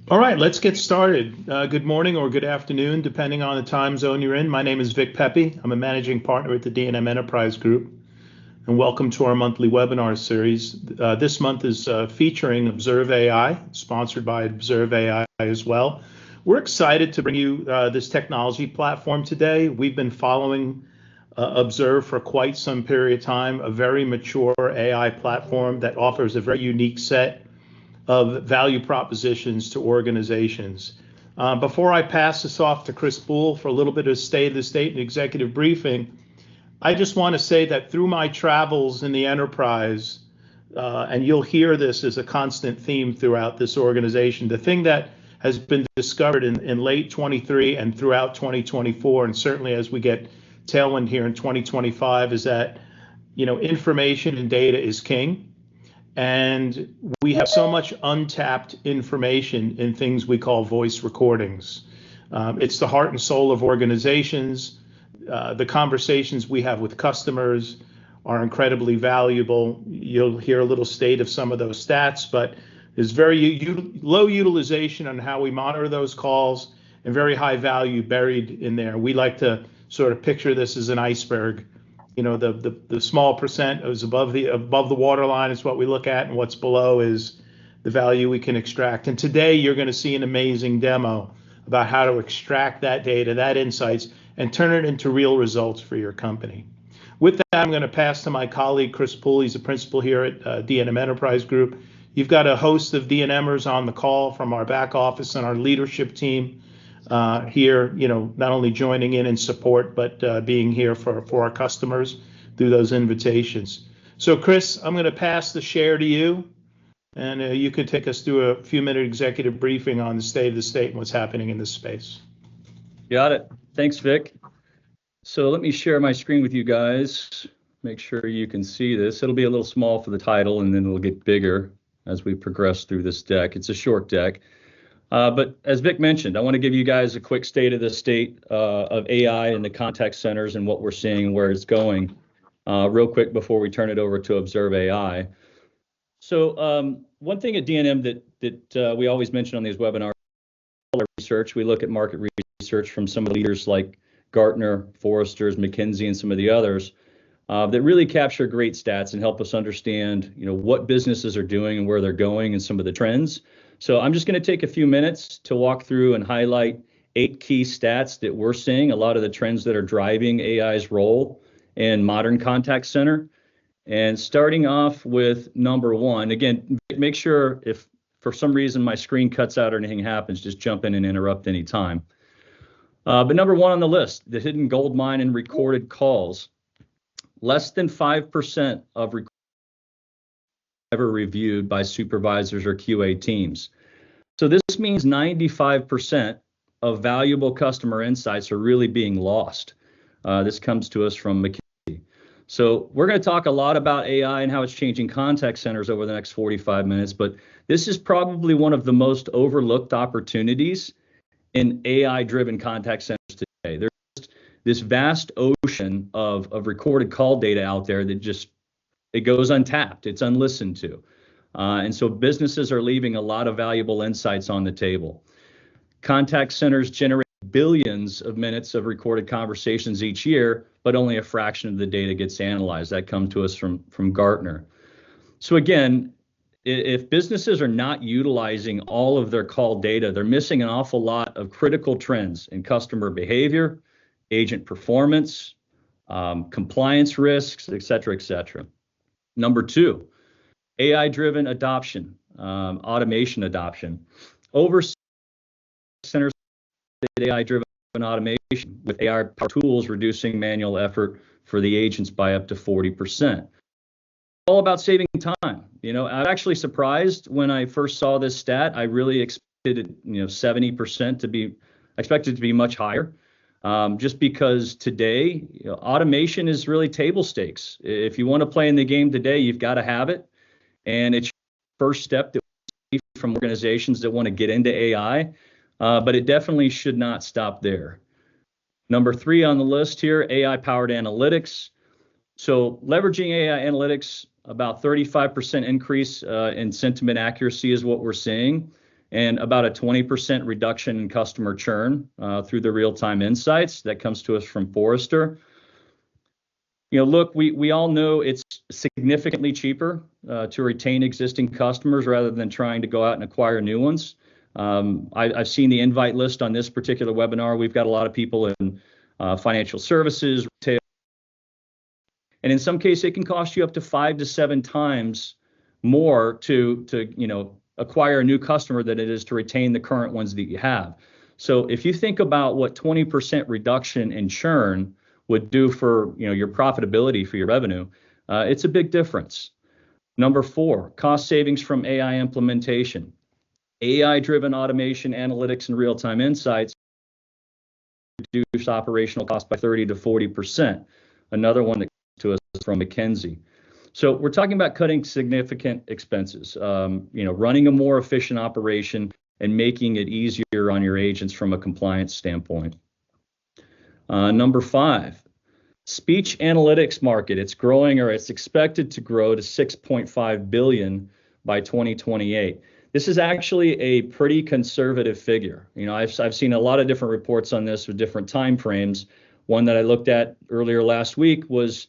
All right, let's get started. Good morning or good afternoon, depending on the time zone you're in. My name is Vic Pepe. I'm a managing partner at the D&M Enterprise Group, and welcome to our monthly webinar series. This month is featuring ObserveAI, sponsored by ObserveAI as well. We're excited to bring you this technology platform today. We've been following Observe for quite some period of time, a very mature AI platform that offers a very unique set of value propositions to organizations. Before I pass this off to Chris Poole for a little bit of state of the state and executive briefing, I just want to say that through my travels in the enterprise, and you'll hear this as a constant theme throughout this organization, the thing that has been discovered in late 23 and throughout 2024, and certainly as we get tailwind here in 2025, is that information and data is king. And we have so much untapped information in things we call voice recordings. It's the heart and soul of organizations. The conversations we have with customers are incredibly valuable. You'll hear a little state of some of those stats, but there's very low utilization on how we monitor those calls and very high value buried in there. We like to sort of picture this as an iceberg. The small percent is above the water line is what we look at, and what's below is the value we can extract. And today you're going to see an amazing demo about how to extract that data, that insights, and turn it into real results for your company. With that, I'm going to pass to my colleague Chris Poole. He's a principal here at D&M Enterprise Group. You've got a host of D&Mers on the call from our back office and our leadership team here, not only joining in support, but being here for our customers through those invitations. So Chris, I'm going to pass the share to you, and you could take us through a few-minute executive briefing on the state of the state and what's happening in this space. Got it. Thanks, Vic. So let me share my screen with you guys. Make sure you can see this. It'll be a little small for the title, and then it'll get bigger as we progress through this deck. It's a short deck. But as Vic mentioned, I want to give you guys a quick state of the state of AI in the contact centers and what we're seeing and where it's going real quick before we turn it over to ObserveAI. So one thing at D&M that we always mention on these webinars, research, we look at market research from some of the leaders like Gartner, Forrester's, McKinsey, and some of the others that really capture great stats and help us understand, what businesses are doing and where they're going and some of the trends. So I'm just going to take a few minutes to walk through and highlight 8 key stats that we're seeing, a lot of the trends that are driving AI's role in modern contact center. And starting off with number 1, again, make sure if for some reason my screen cuts out or anything happens, just jump in and interrupt any time. But number 1 on the list, the hidden gold mine in recorded calls. Less than 5% of recorded ever reviewed by supervisors or QA teams. So this means 95% of valuable customer insights are really being lost. This comes to us from McKinsey. So we're going to talk a lot about AI and how it's changing contact centers over the next 45 minutes, but this is probably one of the most overlooked opportunities in AI-driven contact centers today. There's this vast ocean of recorded call data out there that it goes untapped, it's unlistened to. And so businesses are leaving a lot of valuable insights on the table. Contact centers generate billions of minutes of recorded conversations each year, but only a fraction of the data gets analyzed. That comes to us from Gartner. So again, if businesses are not utilizing all of their call data, they're missing an awful lot of critical trends in customer behavior, agent performance, compliance risks, et cetera, et cetera. Number 2, AI-driven adoption, automation adoption. Over centers AI-driven automation with AI tools reducing manual effort for the agents by up to 40%. All about saving time. I'm actually surprised when I first saw this stat. I really expected 70% to be expected to be much higher. Just because today, automation is really table stakes. If you want to play in the game today, you've got to have it. And it's your first step that we see from organizations that want to get into AI, but it definitely should not stop there. Number 3 on the list here, AI-powered analytics. So leveraging AI analytics, about 35% increase in sentiment accuracy is what we're seeing. and about a 20% reduction in customer churn through the real-time insights that comes to us from Forrester. Look, we all know it's significantly cheaper to retain existing customers rather than trying to go out and acquire new ones. I've seen the invite list on this particular webinar. We've got a lot of people in financial services, retail, and in some cases, it can cost you up to 5 to 7 times more to acquire a new customer than it is to retain the current ones that you have. So if you think about what 20% reduction in churn would do for your profitability for your revenue, it's a big difference. Number 4, cost savings from AI implementation. AI-driven automation, analytics, and real-time insights reduce operational costs by 30 to 40%. Another one that comes to us from McKinsey. So we're talking about cutting significant expenses, running a more efficient operation and making it easier on your agents from a compliance standpoint. Number 5, speech analytics market. It's growing, or it's expected to grow to $6.5 billion by 2028. This is actually a pretty conservative figure. I've seen a lot of different reports on this with different time frames. One that I looked at earlier last week was,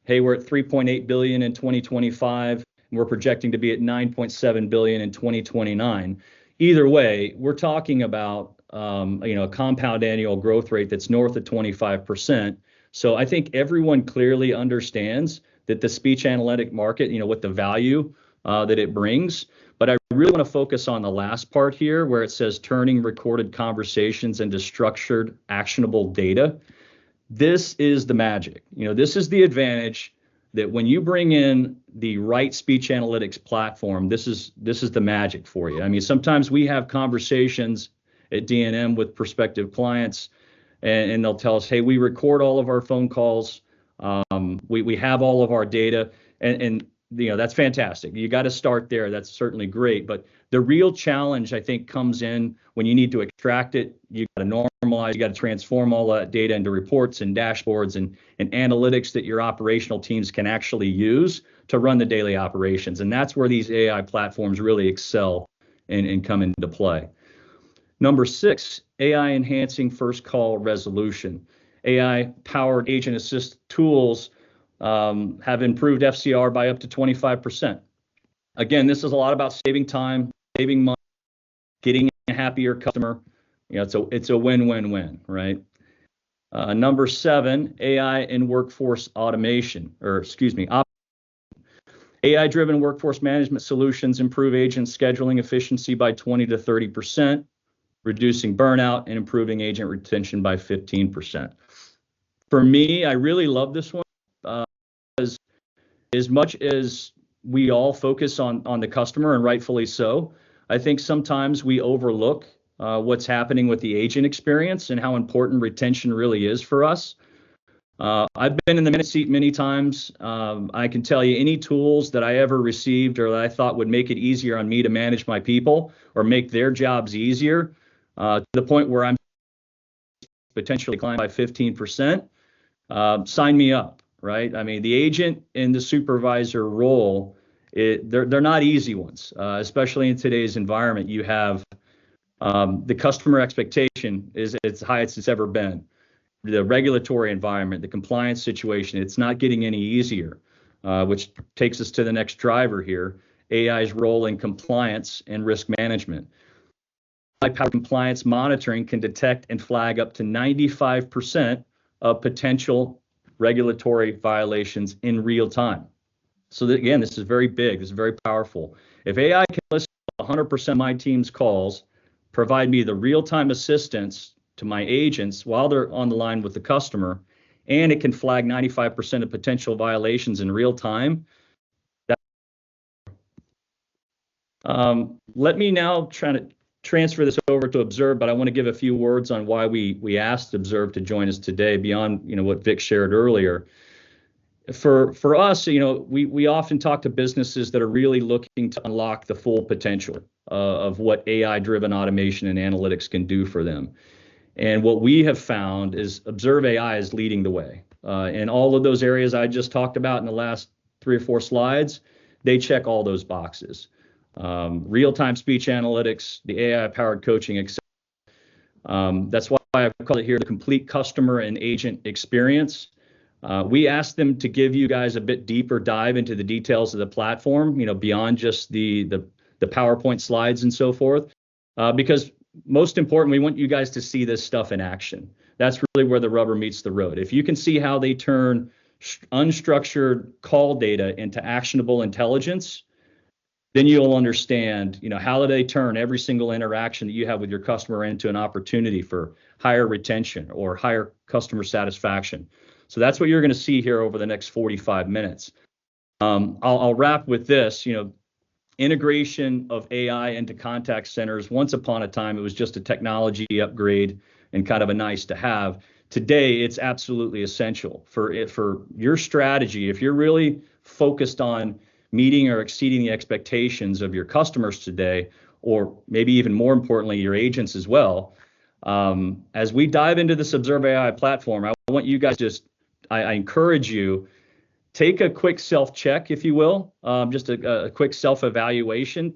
hey, we're at 3.8 billion in 2025, and we're projecting to be at 9.7 billion in 2029. Either way, we're talking about a compound annual growth rate that's north of 25%. So I think everyone clearly understands that the speech analytic market, what the value that it brings. But I really want to focus on the last part here, where it says turning recorded conversations into structured, actionable data. This is the magic. This is the advantage that when you bring in the right speech analytics platform, this is the magic for you. I mean, sometimes we have conversations at D&M with prospective clients, and they'll tell us, hey, we record all of our phone calls. We have all of our data, and that's fantastic. You got to start there. That's certainly great. But the real challenge, I think, comes in when you need to extract it. You got to normalize. You got to transform all that data into reports and dashboards and analytics that your operational teams can actually use to run the daily operations. And that's where these AI platforms really excel and come into play. Number 6, AI enhancing first call resolution. AI-powered agent assist tools have improved FCR by up to 25%. Again, this is a lot about saving time, saving money, getting a happier customer. It's a win-win-win, right? Number 7, AI and workforce automation, AI-driven workforce management solutions improve agent scheduling efficiency by 20 to 30%, reducing burnout and improving agent retention by 15%. For me, I really love this one. As much as we all focus on the customer, and rightfully so, I think sometimes we overlook what's happening with the agent experience and how important retention really is for us. I've been in the minute seat many times. I can tell you any tools that I ever received or that I thought would make it easier on me to manage my people or make their jobs easier to the point where I'm potentially declined by 15%, sign me up. Right? I mean, the agent and the supervisor role, they're not easy ones, especially in today's environment. You have the customer expectation is as high as it's ever been. The regulatory environment, the compliance situation, it's not getting any easier, which takes us to the next driver here, AI's role in compliance and risk management. AI-powered compliance monitoring can detect and flag up to 95% of potential regulatory violations in real time. So that, again, this is very big. This is very powerful. If AI can listen to 100% of my team's calls, provide me the real-time assistance to my agents while they're on the line with the customer, and it can flag 95% of potential violations in real time. Let me now try to transfer this over to Observe, but I want to give a few words on why we asked Observe to join us today beyond what Vic shared earlier. For us, we often talk to businesses that are really looking to unlock the full potential of what AI-driven automation and analytics can do for them. And what we have found is ObserveAI is leading the way. In all of those areas I just talked about in the last 3 or 4 slides, they check all those boxes. real-time speech analytics, the AI-powered coaching, etc. That's why I've called it here the complete customer and agent experience. We asked them to give you guys a bit deeper dive into the details of the platform, beyond just the PowerPoint slides and so forth, because most important, we want you guys to see this stuff in action. That's really where the rubber meets the road. If you can see how they turn unstructured call data into actionable intelligence, then you'll understand, how do they turn every single interaction that you have with your customer into an opportunity for higher retention or higher customer satisfaction. So that's what you're going to see here over the next 45 minutes. I'll wrap with this, integration of AI into contact centers. Once upon a time, it was just a technology upgrade and kind of a nice to have. Today, it's absolutely essential for your strategy. If you're really focused on meeting or exceeding the expectations of your customers today, or maybe even more importantly, your agents as well, as we dive into this ObserveAI platform, I want you guys I encourage you, take a quick self-check, if you will, just a quick self-evaluation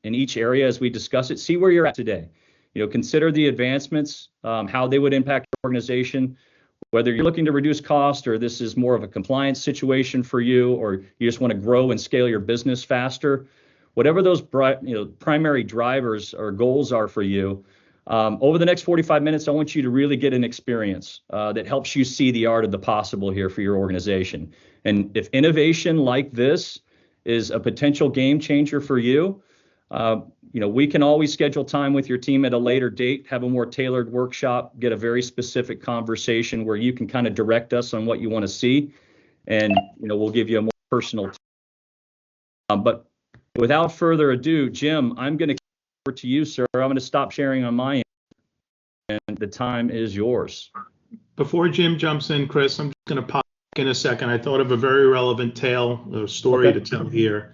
in each area as we discuss it. See where you're at today. Consider the advancements, how they would impact your organization, whether you're looking to reduce cost or this is more of a compliance situation for you, or you just want to grow and scale your business faster. Whatever those primary drivers or goals are for you, over the next 45 minutes, I want you to really get an experience that helps you see the art of the possible here for your organization. And if innovation like this is a potential game changer for you, we can always schedule time with your team at a later date, have a more tailored workshop, get a very specific conversation where you can kind of direct us on what you want to see, and we'll give you a more personal. But without further ado, Jim, I'm going to give it over to you, sir. I'm going to stop sharing on my end, and the time is yours. Before Jim jumps in, Chris, I'm just going to pop in a second. I thought of a very relevant story to tell here.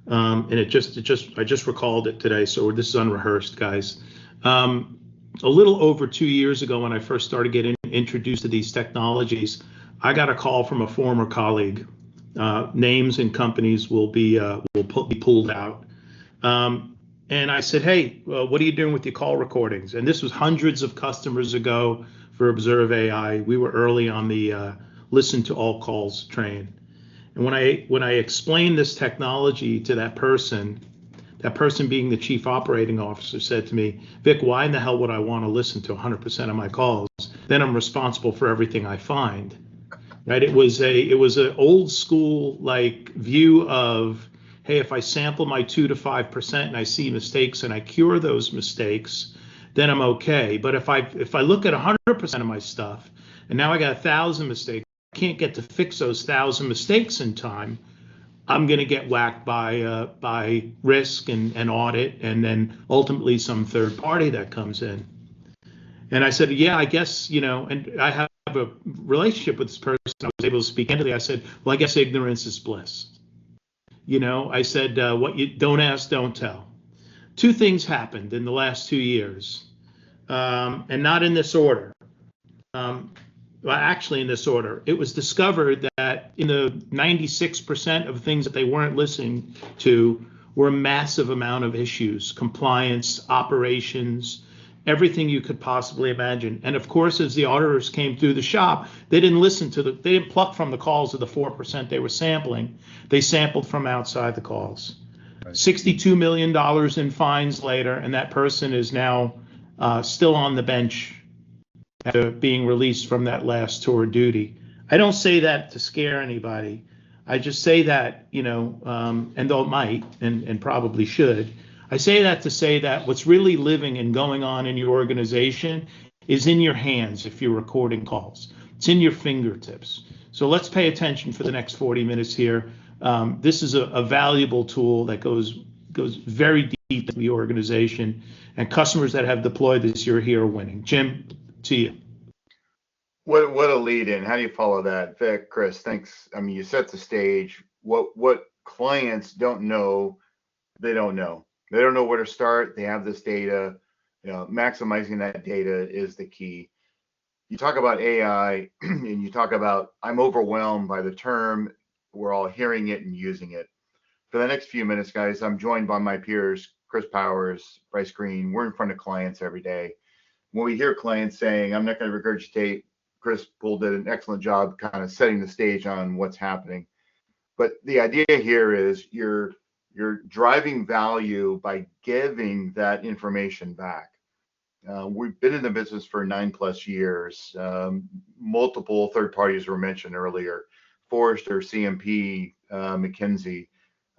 And I just recalled it today, so this is unrehearsed, guys. A little over 2 years ago, when I first started getting introduced to these technologies, I got a call from a former colleague. Names and companies will be pulled out. And I said, hey, what are you doing with your call recordings? And this was hundreds of customers ago for ObserveAI. We were early on the listen to all calls train. And when I explained this technology to that person being the chief operating officer said to me, Vic, why in the hell would I want to listen to 100% of my calls? Then I'm responsible for everything I find. Right? It was an old school view of, hey, if I sample my 2 to 5% and I see mistakes and I cure those mistakes, then I'm okay. But if I look at 100% of my stuff and now I got 1,000 mistakes, can't get to fix those 1,000 mistakes in time, I'm going to get whacked by risk and audit, and then ultimately some third party that comes in. And I said, yeah, I guess, and I have a relationship with this person. I was able to speak candidly. I said, well, I guess ignorance is bliss. I said, what you don't ask, don't tell. Two things happened in the last 2 years, and not in this order. Well, actually in this order. It was discovered that in the 96% of things that they weren't listening to were a massive amount of issues, compliance, operations, everything you could possibly imagine. And of course, as the auditors came through the shop, they didn't they didn't pluck from the calls of the 4% they were sampling. They sampled from outside the calls. Right. $62 million in fines later, and that person is now still on the bench after being released from that last tour of duty. I don't say that to scare anybody. I just say that, and though it might and probably should, I say that to say that what's really living and going on in your organization is in your hands if you're recording calls. It's in your fingertips. So let's pay attention for the next 40 minutes here. This is a valuable tool that goes very deep into the organization, and customers that have deployed this year here are winning. Jim, to you. What a lead in. How do you follow that? Vic, Chris, thanks. I mean, you set the stage. What clients don't know, they don't know. They don't know where to start. They have this data. Maximizing that data is the key. You talk about AI and you talk about, I'm overwhelmed by the term. We're all hearing it and using it. For the next few minutes, guys, I'm joined by my peers, Chris Powers, Bryce Green. We're in front of clients every day. When we hear clients saying, I'm not going to regurgitate, Chris Poole did an excellent job kind of setting the stage on what's happening. But the idea here is you're driving value by giving that information back. We've been in the business for 9+ years. Multiple third parties were mentioned earlier, Forrester, CMP, McKinsey.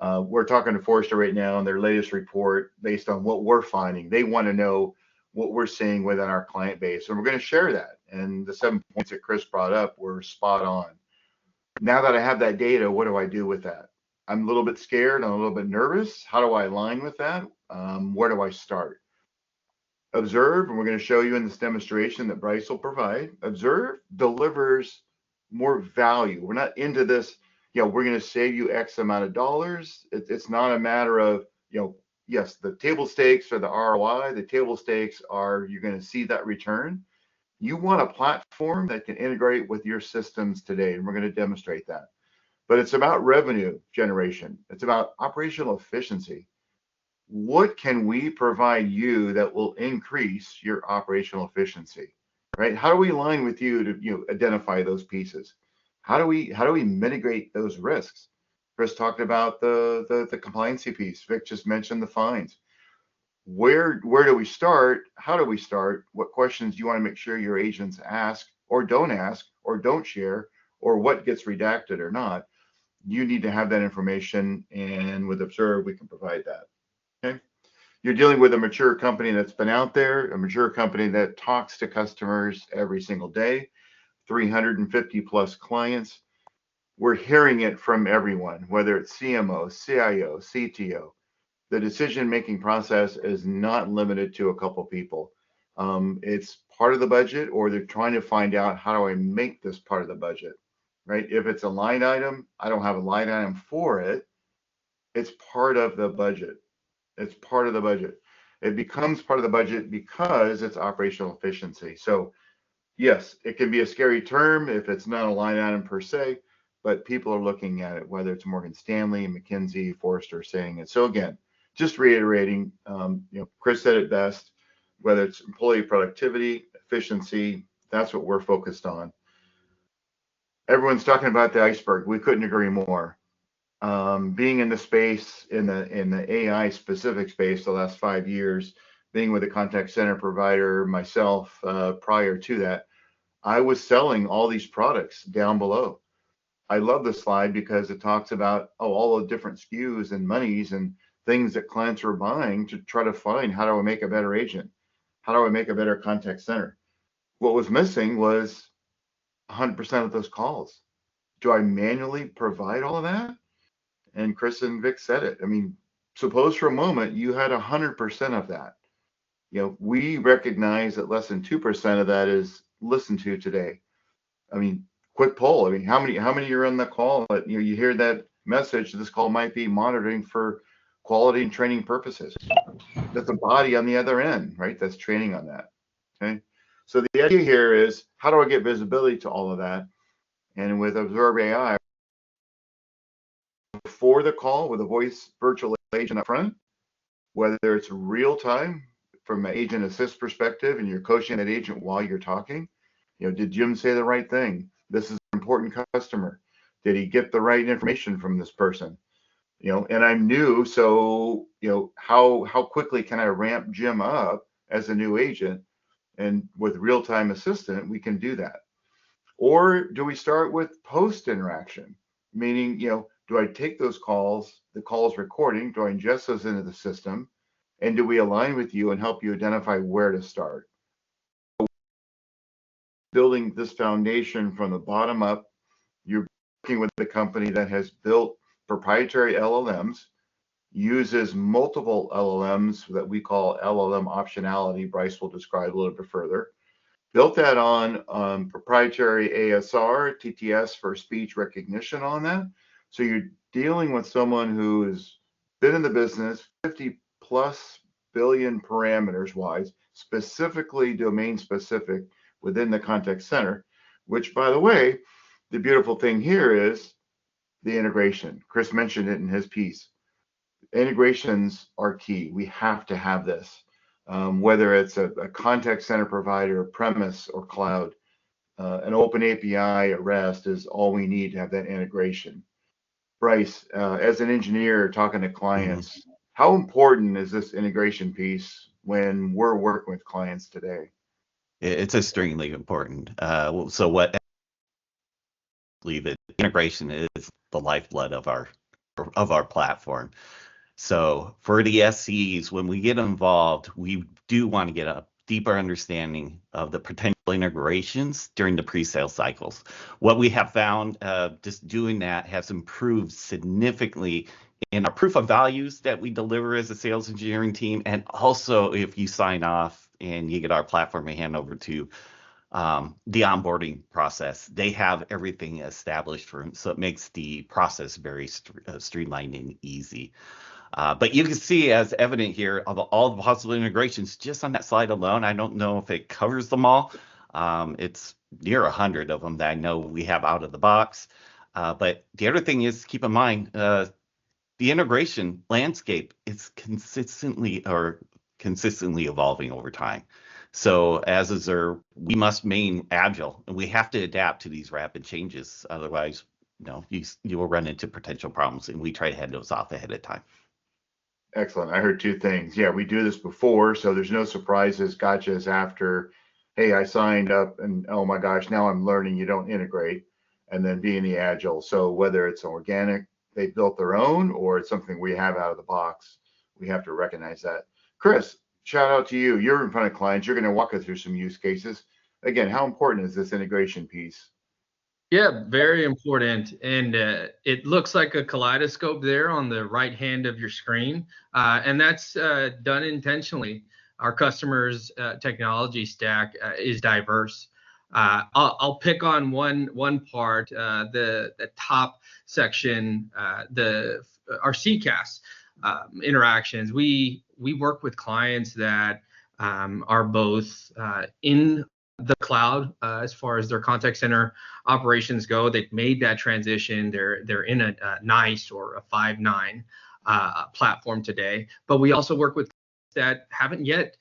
We're talking to Forrester right now on their latest report based on what we're finding. They want to know what we're seeing within our client base, and we're going to share that. And the 7 points that Chris brought up were spot on. Now that I have that data, what do I do with that? I'm a little bit scared. I'm a little bit nervous. How do I align with that? Where do I start? Observe, and we're going to show you in this demonstration that Bryce will provide. Observe delivers more value. We're not into this, we're going to save you X amount of dollars. It's not a matter of, yes, the table stakes are the ROI. The table stakes are you're going to see that return. You want a platform that can integrate with your systems today, and we're going to demonstrate that. But it's about revenue generation. It's about operational efficiency. What can we provide you that will increase your operational efficiency, right? How do we align with you to identify those pieces? How do we mitigate those risks? Chris talked about the compliancy piece. Vic just mentioned the fines. Where do we start? How do we start? What questions do you want to make sure your agents ask or don't share, or what gets redacted or not? You need to have that information, and with Observe, we can provide that. Okay. You're dealing with a mature company that's been out there, a mature company that talks to customers every single day, 350+ clients. We're hearing it from everyone, whether it's CMO, CIO, CTO. The decision-making process is not limited to a couple people. It's part of the budget, or they're trying to find out, how do I make this part of the budget, right? If it's a line item, I don't have a line item for it. It's part of the budget. It's part of the budget. It becomes part of the budget because it's operational efficiency. So yes, it can be a scary term if it's not a line item per se, but people are looking at it, whether it's Morgan Stanley, McKinsey, Forrester saying it. So again, just reiterating, Chris said it best, whether it's employee productivity, efficiency, that's what we're focused on. Everyone's talking about the iceberg. We couldn't agree more. Being in the space, in the AI specific space the last 5 years, being with a contact center provider myself, prior to that, I was selling all these products down below. I love this slide because it talks about all the different SKUs and monies and things that clients were buying to try to find, how do I make a better agent? How do I make a better contact center? What was missing was 100% of those calls. Do I manually provide all of that? And Chris and Vic said it. I mean, suppose for a moment you had 100% of that. We recognize that less than 2% of that is listened to today. I mean, quick poll. I mean, how many are on the call that you hear that message? This call might be monitoring for quality and training purposes. That's a body on the other end, right? That's training on that. Okay. So the idea here is, how do I get visibility to all of that? And with ObserveAI, before the call with a voice virtual agent up front, whether it's real time from an agent assist perspective and you're coaching that agent while you're talking, did Jim say the right thing? This is an important customer. Did he get the right information from this person? And I'm new, so how quickly can I ramp Jim up as a new agent? And with real-time assistant, we can do that. Or do we start with post interaction? Meaning, do I take those calls, the calls recording, do I ingest those into the system? And do we align with you and help you identify where to start? Building this foundation from the bottom up, you're working with a company that has built proprietary LLMs, uses multiple LLMs that we call LLM optionality. Bryce will describe a little bit further. Built that on proprietary ASR, TTS for speech recognition on that. So you're dealing with someone who has been in the business 50+ billion parameters wise, specifically domain specific within the contact center, which, by the way, the beautiful thing here is the integration. Chris mentioned it in his piece. Integrations are key. We have to have this, whether it's a contact center provider, premise, or cloud. An open API at rest is all we need to have that integration. Bryce, as an engineer talking to clients, how important is this integration piece when we're working with clients today? It's extremely important. So what the integration is the lifeblood of our platform. So for the SCs, when we get involved, we do want to get a deeper understanding of the potential integrations during the pre-sale cycles. What we have found, just doing that has improved significantly in our proof of values that we deliver as a sales engineering team, and also if you sign off and you get our platform and hand over to the onboarding process, they have everything established for them, so it makes the process very streamlined and easy. But you can see, as evident here, of all the possible integrations just on that slide alone. I don't know if it covers them all. It's near 100 of them that I know we have out of the box. But the other thing is, keep in mind, the integration landscape is consistently evolving over time. So as Observe, we must remain agile, and we have to adapt to these rapid changes. Otherwise, you will run into potential problems, and we try to head those off ahead of time. Excellent. I heard two things. Yeah, we do this before, so there's no surprises, gotchas after, hey, I signed up and oh my gosh, now I'm learning you don't integrate, and then being the agile. So whether it's organic, they built their own, or it's something we have out of the box, we have to recognize that. Chris, shout out to you. You're in front of clients. You're going to walk us through some use cases. Again, how important is this integration piece? Yeah, very important. And it looks like a kaleidoscope there on the right hand of your screen. And that's done intentionally. Our customers' technology stack is diverse. I'll pick on one part, the top section, our CCaaS interactions. We work with clients that are both in the cloud as far as their contact center operations go. They've made that transition. They're in a NICE or a 5.9 platform today. But we also work with that haven't yet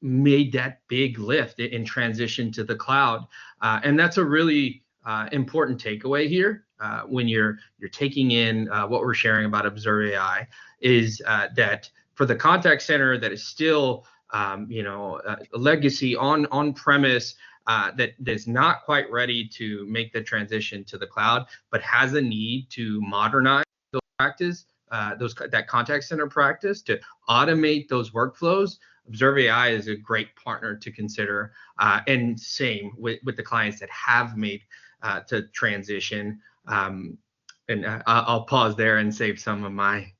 made that big lift in transition to the cloud. And that's a really important takeaway here when you're taking in what we're sharing about ObserveAI is that for the contact center that is still legacy on premise that is not quite ready to make the transition to the cloud, but has a need to modernize those practice, that contact center practice to automate those workflows. ObserveAI is a great partner to consider, and same with the clients that have made to transition. And I'll pause there and save some of my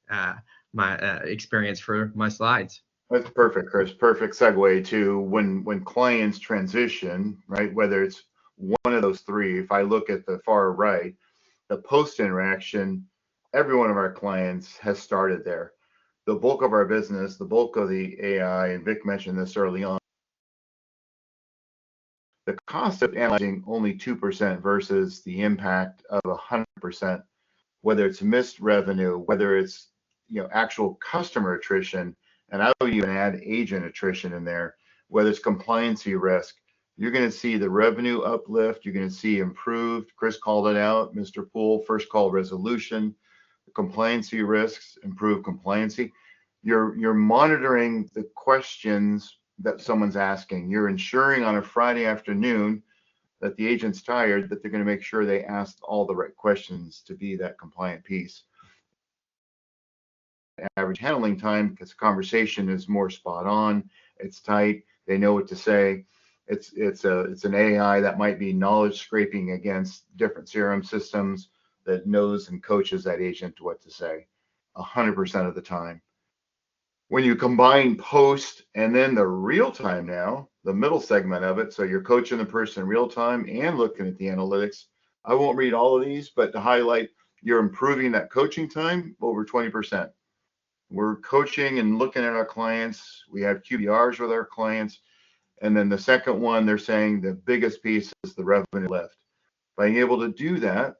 experience for my slides. That's perfect, Chris. Perfect segue to when clients transition, right? Whether it's one of those three. If I look at the far right, the post interaction, every one of our clients has started there. The bulk of our business, the bulk of the AI, and Vic mentioned this early on, the cost of analyzing only 2% versus the impact of 100%, whether it's missed revenue, whether it's actual customer attrition, and I would even add agent attrition in there, whether it's compliancy risk, you're going to see the revenue uplift. You're going to see improved, Chris called it out, Mr. Poole, first call resolution, compliancy risks, improved compliancy. You're monitoring the questions that someone's asking. You're ensuring on a Friday afternoon that the agent's tired, that they're going to make sure they ask all the right questions to be that compliant piece. Average handling time, because the conversation is more spot on, it's tight, they know what to say. It's an AI that might be knowledge scraping against different CRM systems that knows and coaches that agent to what to say 100% of the time. When you combine post and then the real time now, the middle segment of it, so you're coaching the person in real time and looking at the analytics. I won't read all of these, but to highlight, you're improving that coaching time over 20%. We're coaching and looking at our clients. We have QBRs with our clients. And then the second one, they're saying the biggest piece is the revenue lift. Being able to do that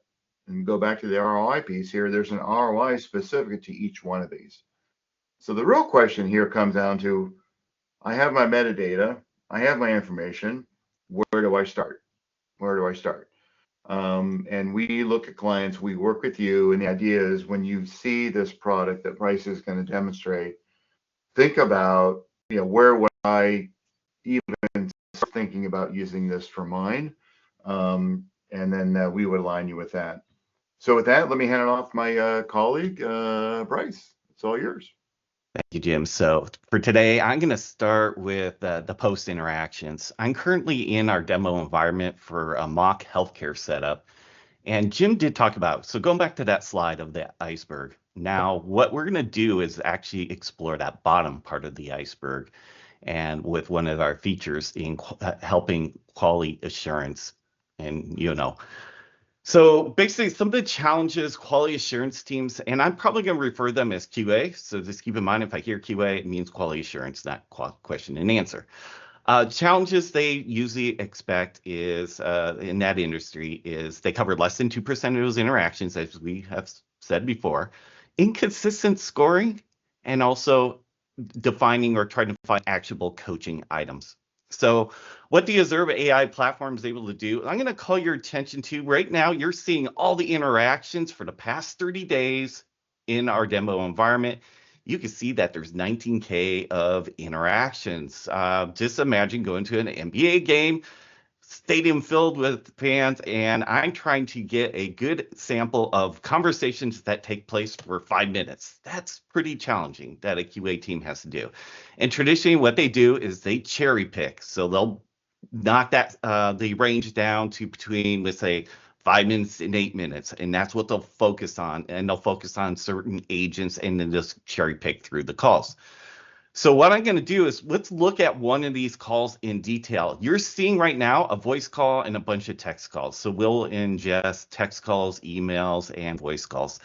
and go back to the ROI piece here, there's an ROI specific to each one of these. So the real question here comes down to, I have my metadata, I have my information, where do I start? Where do I start? And we look at clients, we work with you, and the idea is when you see this product that Price is going to demonstrate, think about, where would I even start thinking about using this for mine? And then we would align you with that. So with that, let me hand it off my colleague, Bryce. It's all yours. Thank you, Jim. So for today, I'm going to start with the post interactions. I'm currently in our demo environment for a mock healthcare setup. And Jim did talk about, so going back to that slide of the iceberg. Now, what we're going to do is actually explore that bottom part of the iceberg, and with one of our features in helping quality assurance. And, so basically some of the challenges quality assurance teams, and I'm probably going to refer them as QA. So just keep in mind, if I hear QA, it means quality assurance, not question and answer. Challenges they usually expect is in that industry is they cover less than 2% of those interactions, as we have said before, inconsistent scoring, and also defining or trying to find actionable coaching items. So what the ObserveAI platform is able to do, I'm going to call your attention to right now, you're seeing all the interactions for the past 30 days in our demo environment. You can see that there's 19K of interactions. Just imagine going to an NBA game, stadium filled with fans, and I'm trying to get a good sample of conversations that take place for 5 minutes. That's pretty challenging that a QA team has to do. And traditionally what they do is they cherry pick. So they'll knock that the range down to between, let's say, 5 minutes and 8 minutes, and that's what they'll focus on. And they'll focus on certain agents and then just cherry pick through the calls. So what I'm going to do is let's look at one of these calls in detail. You're seeing right now a voice call and a bunch of text calls. So we'll ingest text calls, emails, and voice calls.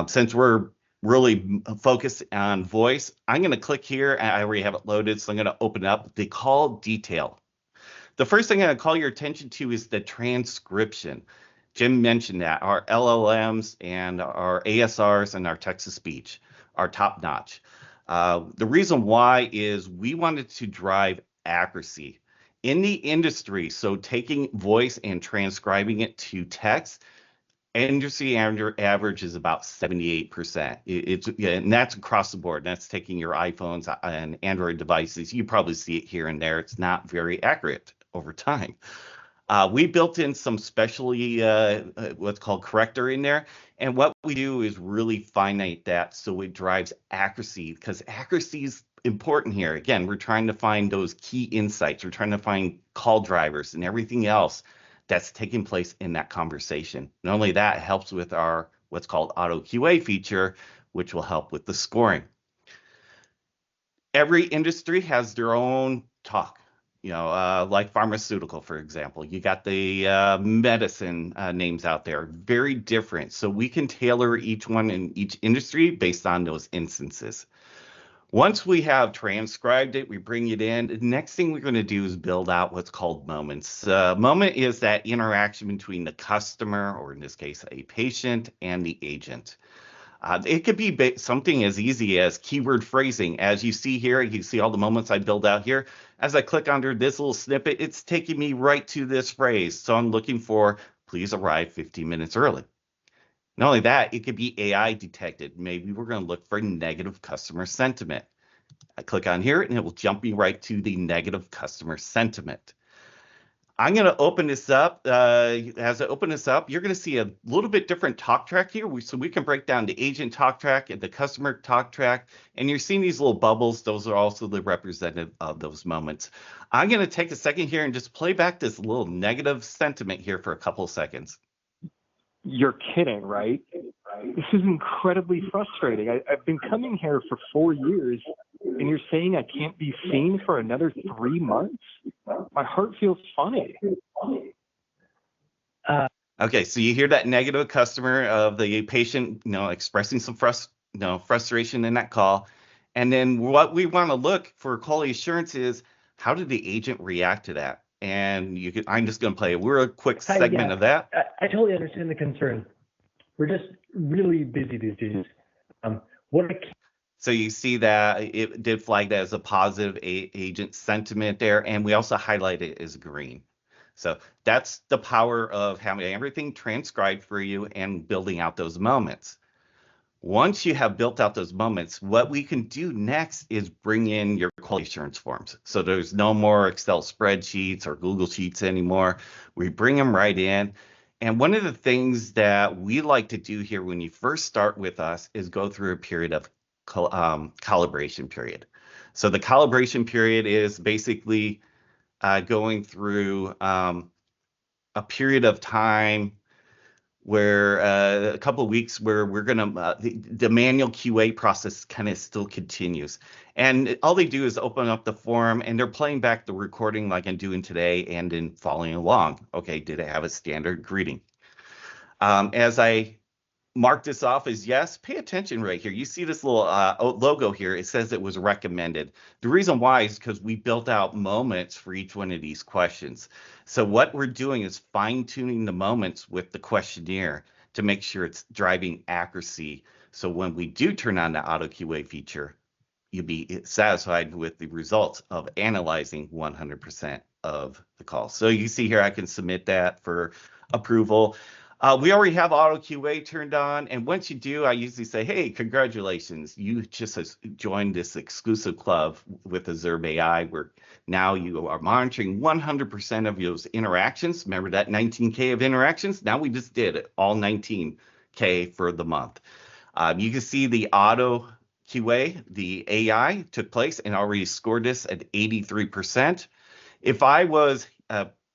Since we're really focused on voice, I'm going to click here. I already have it loaded, so I'm going to open up the call detail. The first thing I'm going to call your attention to is the transcription. Jim mentioned that our LLMs and our ASRs and our text-to-speech are top-notch. The reason why is we wanted to drive accuracy in the industry. So taking voice and transcribing it to text, industry average is about 78%. And that's across the board. That's taking your iPhones and Android devices. You probably see it here and there. It's not very accurate over time. We built in some specially what's called corrector in there. And what we do is really finite that so it drives accuracy, because accuracy is important here. Again, we're trying to find those key insights. We're trying to find call drivers and everything else that's taking place in that conversation. Not only that, it helps with our what's called auto QA feature, which will help with the scoring. Every industry has their own talk. Like pharmaceutical, for example, you got the medicine names out there, very different. So we can tailor each one in each industry based on those instances. Once we have transcribed it, we bring it in. The next thing we're going to do is build out what's called moments. Moment is that interaction between the customer, or in this case, a patient, and the agent. It could be something as easy as keyword phrasing. As you see here, you see all the moments I build out here. As I click under this little snippet, it's taking me right to this phrase. So I'm looking for, please arrive 15 minutes early. Not only that, it could be AI detected. Maybe we're going to look for negative customer sentiment. I click on here and it will jump me right to the negative customer sentiment. I'm going to open this up. As I open this up, you're going to see a little bit different talk track here. So we can break down the agent talk track and the customer talk track. And you're seeing these little bubbles. Those are also the representative of those moments. I'm going to take a second here and just play back this little negative sentiment here for a couple of seconds. You're kidding, right? This is incredibly frustrating. I've been coming here for 4 years, and you're saying I can't be seen for another 3 months? My heart feels funny. Okay, so you hear that negative customer of the patient, expressing some frustration in that call. And then what we want to look for quality assurance is, how did the agent react to that? And I'm just going to play a real quick segment of that. I totally understand the concern. we're just really busy these days. What I So you see that it did flag that as a positive agent sentiment there, and we also highlight it as green. So that's the power of having everything transcribed for you and building out those moments. Once you have built out those moments, what we can do next is bring in your quality assurance forms. So there's no more Excel spreadsheets or Google Sheets anymore. We bring them right in. And one of the things that we like to do here when you first start with us is go through a period of calibration period. So the calibration period is basically going through a period of time where a couple of weeks where we're going to the manual QA process kind of still continues. And all they do is open up the form and they're playing back the recording like I'm doing today and then following along. Okay, did it have a standard greeting? As I mark this off as yes, pay attention right here. You see this little logo here. It says it was recommended. The reason why is because we built out moments for each one of these questions. So what we're doing is fine-tuning the moments with the questionnaire to make sure it's driving accuracy. So when we do turn on the auto QA feature, you'll be satisfied with the results of analyzing 100% of the calls. So you see here, I can submit that for approval. We already have auto QA turned on, and once you do, I usually say, hey, congratulations, you just joined this exclusive club with ObserveAI, where now you are monitoring 100% of those interactions. Remember that 19K of interactions? Now we just did it, all 19K for the month. You can see the auto QA, the AI took place and already scored this at 83%. If I was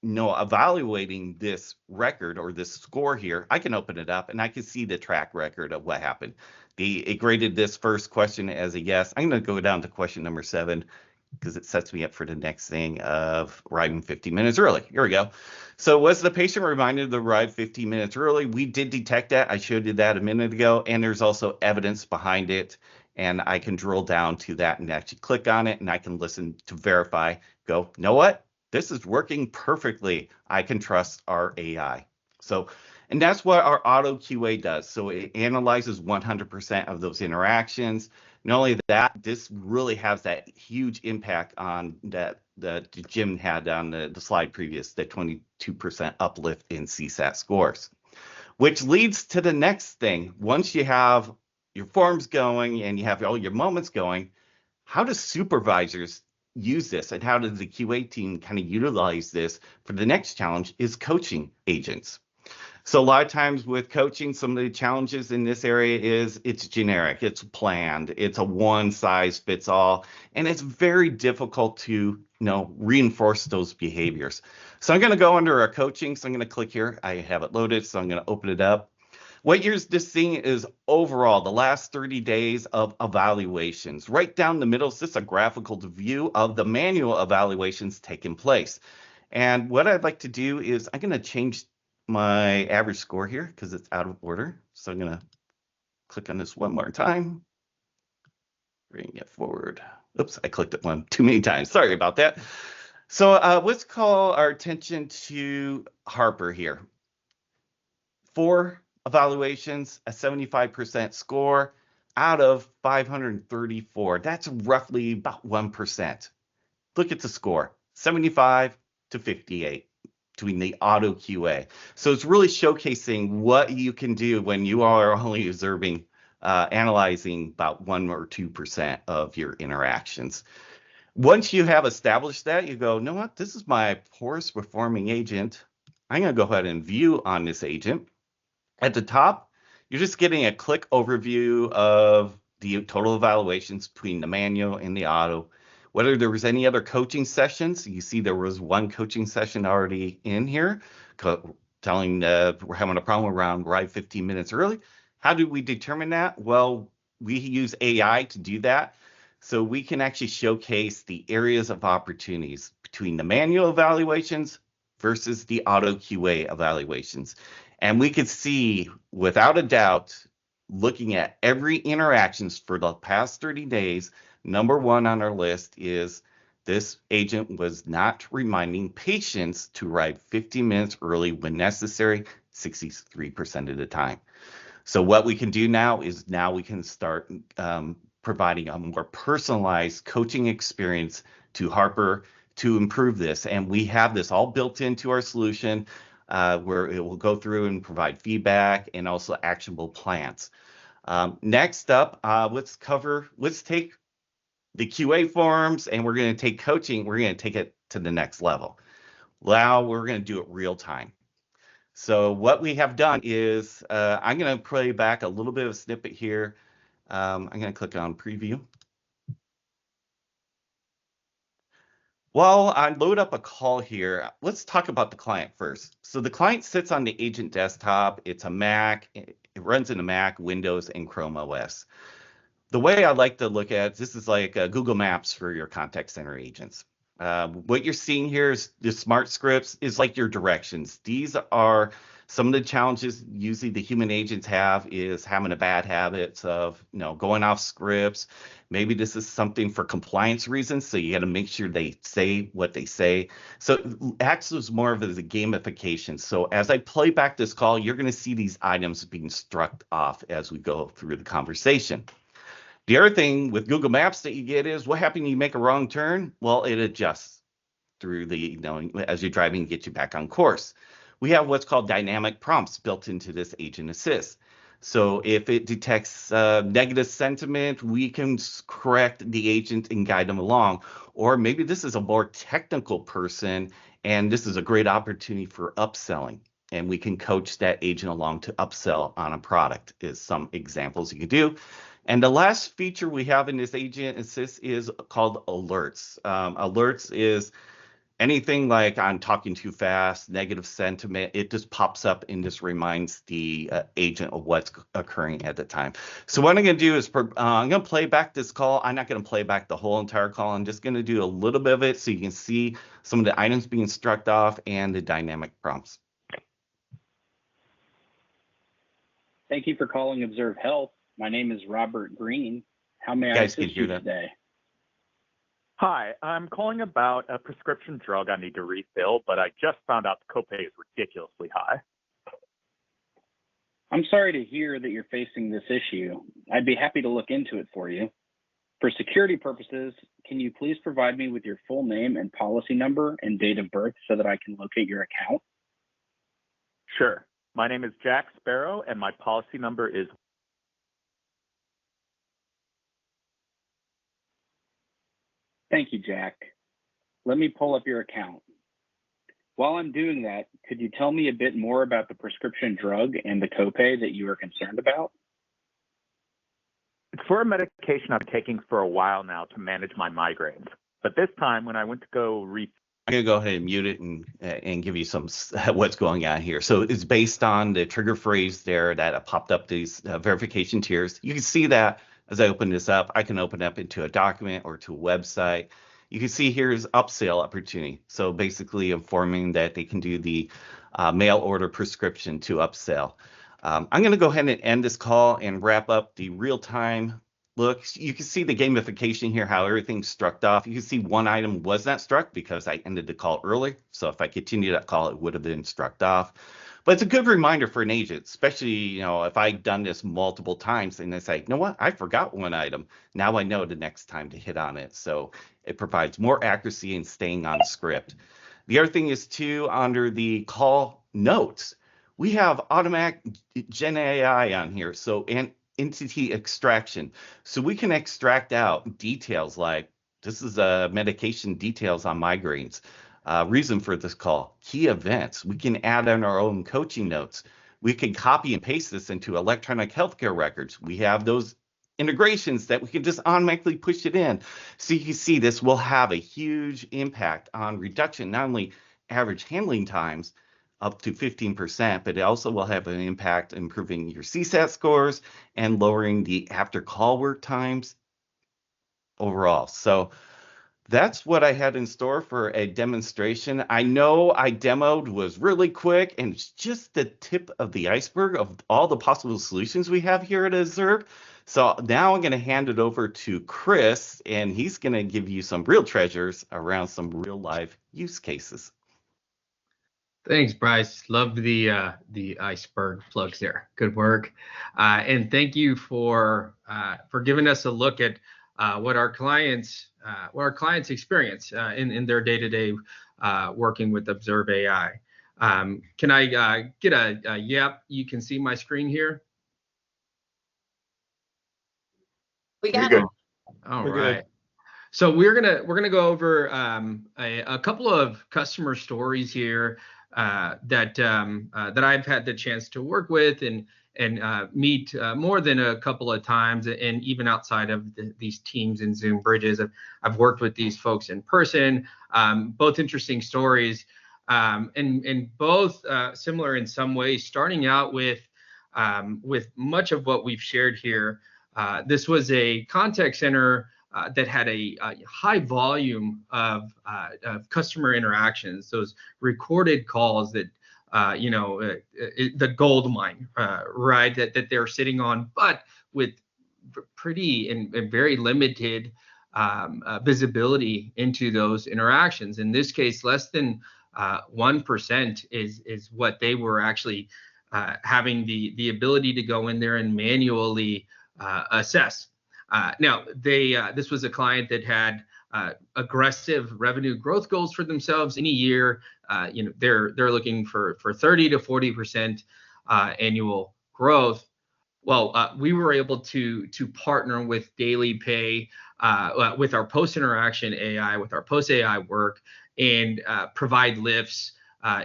evaluating this record or this score here, I can open it up and I can see the track record of what happened. It graded this first question as a yes. I'm going to go down to question number 7 because it sets me up for the next thing of arriving 15 minutes early. Here we go. So was the patient reminded to arrive 15 minutes early? We did detect that. I showed you that a minute ago, and there's also evidence behind it. And I can drill down to that and actually click on it, and I can listen to verify, go, you know what? This is working perfectly. I can trust our AI. So, and that's what our auto QA does. So it analyzes 100% of those interactions. Not only that, this really has that huge impact on that Jim had on the slide previous, the 22% uplift in CSAT scores, which leads to the next thing. Once you have your forms going and you have all your moments going, how do supervisors use this and how does the QA team kind of utilize this for the next challenge is coaching agents. So a lot of times with coaching, some of the challenges in this area is it's generic, it's planned, it's a one size fits all, and it's very difficult to reinforce those behaviors. So I'm going to go under our coaching. So I'm going to click here. I have it loaded, so I'm going to open it up. What you're just seeing is overall the last 30 days of evaluations. Right down the middle is just a graphical view of the manual evaluations taking place. And what I'd like to do is I'm going to change my average score here because it's out of order. So I'm going to click on this one more time. Bring it forward. Oops, I clicked it one too many times. Sorry about that. So let's call our attention to Harper here. 4 evaluations, a 75% score out of 534. That's roughly about 1%. Look at the score, 75 to 58 between the auto QA. So it's really showcasing what you can do when you are only observing, analyzing about 1 or 2% of your interactions. Once you have established that, you go, you know what, this is my poorest performing agent. I'm going to go ahead and view on this agent. At the top, you're just getting a quick overview of the total evaluations between the manual and the auto. Whether there was any other coaching sessions, you see there was one coaching session already in here, telling we're having a problem around arrive 15 minutes early. How do we determine that? Well, we use AI to do that. So we can actually showcase the areas of opportunities between the manual evaluations versus the auto QA evaluations. And we could see, without a doubt, looking at every interactions for the past 30 days, number 1 on our list is this agent was not reminding patients to arrive 15 minutes early when necessary, 63% of the time. So what we can do now is we can start providing a more personalized coaching experience to Harper to improve this. And we have this all built into our solution where it will go through and provide feedback and also actionable plans. Next up, let's take the QA forms, and we're going to take coaching. We're going to take it to the next level. Now we're going to do it real time. So what we have done is I'm going to play back a little bit of a snippet here. I'm going to click on preview. While I load up a call here, let's talk about the client first. So the client sits on the agent desktop. It's a Mac. It runs in a Mac, Windows, and Chrome OS. The way I like to look at it, this is like Google Maps for your contact center agents. What you're seeing here is the smart scripts is like your directions. These are some of the challenges usually the human agents have is having a bad habit of going off scripts. Maybe this is something for compliance reasons, so you got to make sure they say what they say. So it acts as more of a gamification. So as I play back this call, you're going to see these items being struck off as we go through the conversation. The other thing with Google Maps that you get is what happens when you make a wrong turn? Well, it adjusts through as you're driving, get you back on course. We have what's called dynamic prompts built into this agent assist. So if it detects negative sentiment, we can correct the agent and guide them along. Or maybe this is a more technical person, and this is a great opportunity for upselling. And we can coach that agent along to upsell on a product is some examples you can do. And the last feature we have in this agent assist is called alerts. Alerts is anything like I'm talking too fast, negative sentiment, it just pops up and just reminds the agent of what's occurring at the time. So what I'm going to do is I'm going to play back this call. I'm not going to play back the whole entire call. I'm just going to do a little bit of it so you can see some of the items being struck off and the dynamic prompts. Thank you for calling Observe Health. My name is Robert Green. How may I assist you today? Hi, I'm calling about a prescription drug I need to refill, but I just found out the copay is ridiculously high. I'm sorry to hear that you're facing this issue. I'd be happy to look into it for you. For security purposes, can you please provide me with your full name and policy number and date of birth so that I can locate your account? Sure. My name is Jack Sparrow, and my policy number is... Thank you, Jack. Let me pull up your account. While I'm doing that, could you tell me a bit more about the prescription drug and the copay that you are concerned about? It's for a medication I'm taking for a while now to manage my migraines. But this time, when I went to go I'm going to go ahead and mute it and give you some what's going on here. So it's based on the trigger phrase there that popped up these verification tiers. You can see that as I open this up. I can open up into a document or to a website. You can see here's upsell opportunity. So basically informing that they can do the mail order prescription to upsell. I'm going to go ahead and end this call and wrap up the real-time look. You can see the gamification here, how everything's struck off. You can see one item was not struck because I ended the call early. So if I continue that call, it would have been struck off. But it's a good reminder for an agent, especially, if I've done this multiple times and they say, you know what, I forgot one item. Now I know the next time to hit on it. So it provides more accuracy in staying on script. The other thing is too, under the call notes, we have automatic Gen AI on here. So, and entity extraction. So we can extract out details like this is medication details on migraines. Reason for this call, key events. We can add in our own coaching notes. We can copy and paste this into electronic healthcare records. We have those integrations that we can just automatically push it in. So you can see this will have a huge impact on reduction, not only average handling times, up to 15%, but it also will have an impact improving your CSAT scores and lowering the after call work times overall. So that's what I had in store for a demonstration. I know I demoed was really quick and it's just the tip of the iceberg of all the possible solutions we have here at Observe. So now I'm going to hand it over to Chris, and he's going to give you some real treasures around some real life use cases. Thanks, Bryce. Love the iceberg plugs there. Good work, and thank you for giving us a look at what our clients experience in their day-to-day working with ObserveAI. Can I get a yep? You can see my screen here. We got You're it. good. All We're right. good. So we're gonna go over a couple of customer stories here that I've had the chance to work with and meet more than a couple of times, and even outside of these Teams and Zoom bridges, I've worked with these folks in person. Both interesting stories, and both similar in some ways. Starting out with much of what we've shared here. This was a contact center that had a high volume of customer interactions, those recorded calls that, the gold mine, right, that they're sitting on, but with pretty and very limited visibility into those interactions. In this case, less than 1% is what they were actually having the ability to go in there and manually assess. Now, this was a client that had aggressive revenue growth goals for themselves in a year. They're looking for 30 to 40% annual growth. Well, we were able to partner with Daily Pay, with our post interaction AI, with our post AI work, and provide lifts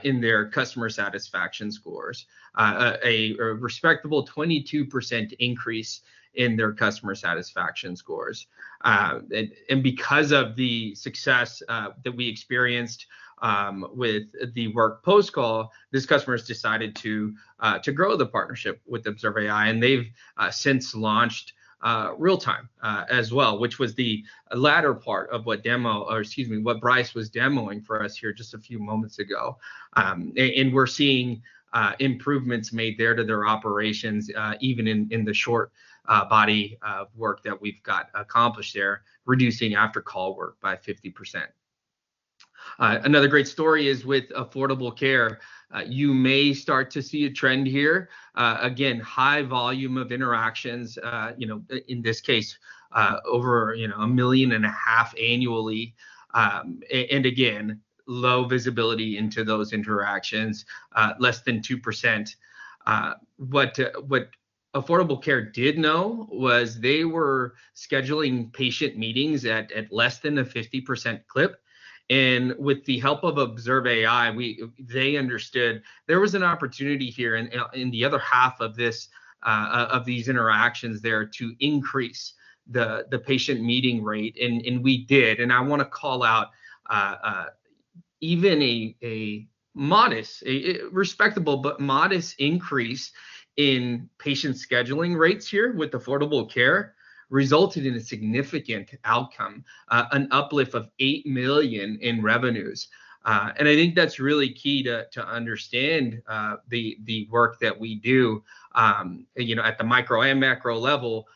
in their customer satisfaction scores, a respectable 22% increase in their customer satisfaction scores. And because of the success that we experienced with the work post call, this customer has decided to grow the partnership with ObserveAI, and they've since launched real time as well, which was the latter part of what Bryce was demoing for us here just a few moments ago. And we're seeing improvements made there to their operations, even in the short body of work that we've got accomplished there, reducing after call work by 50%. Another great story is with Affordable Care. You may start to see a trend here. Again, high volume of interactions, in this case, over 1.5 million annually. And again, low visibility into those interactions, less than 2%. What Affordable Care did know was they were scheduling patient meetings at less than a 50% clip. And with the help of ObserveAI, they understood there was an opportunity here in the other half of this of these interactions there to increase the patient meeting rate, and we did. And I want to call out even a modest, a respectable but modest increase in patient scheduling rates here with Affordable Care resulted in a significant outcome, an uplift of 8 million in revenues. And I think that's really key to understand the work that we do, at the micro and macro level.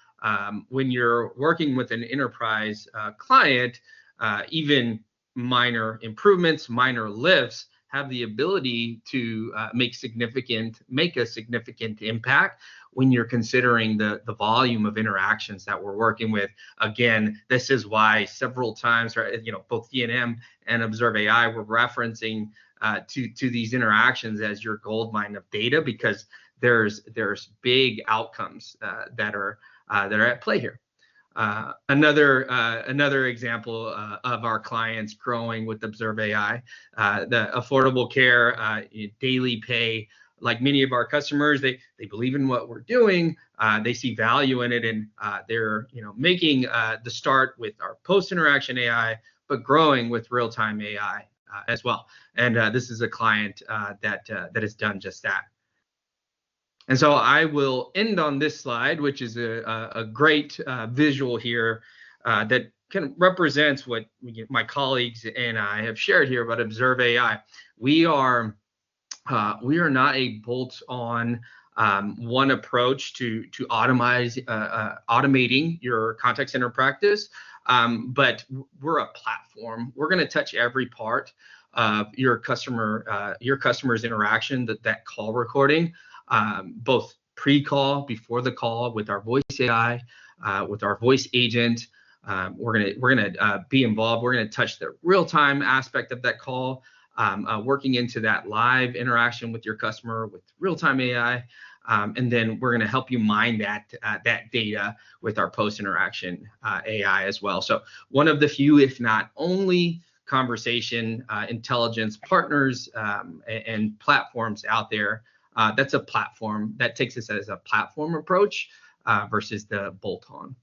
When you're working with an enterprise client, even minor improvements, minor lifts have the ability to make a significant impact when you're considering the volume of interactions that we're working with. Again, this is why several times, right, both D&M and ObserveAI were referencing to these interactions as your gold mine of data, because there's big outcomes that are at play here. Another example of our clients growing with ObserveAI, the Affordable Care, Daily Pay. Like many of our customers, they believe in what we're doing. They see value in it, and they're making the start with our post interaction AI, but growing with real time AI as well. And this is a client that has done just that. And so I will end on this slide, which is a great visual here that kind of represents what my colleagues and I have shared here about ObserveAI. We are not a bolt-on one approach to automating your contact center practice, but we're a platform. We're going to touch every part of your customer's interaction, that call recording, both pre-call, before the call, with our voice AI, with our voice agent. We're gonna be involved. We're gonna touch the real-time aspect of that call, working into that live interaction with your customer with real-time AI. And then we're going to help you mine that data with our post-interaction AI as well. So one of the few, if not only, conversation intelligence partners and platforms out there. That's a platform that takes us as a platform approach versus the bolt-on.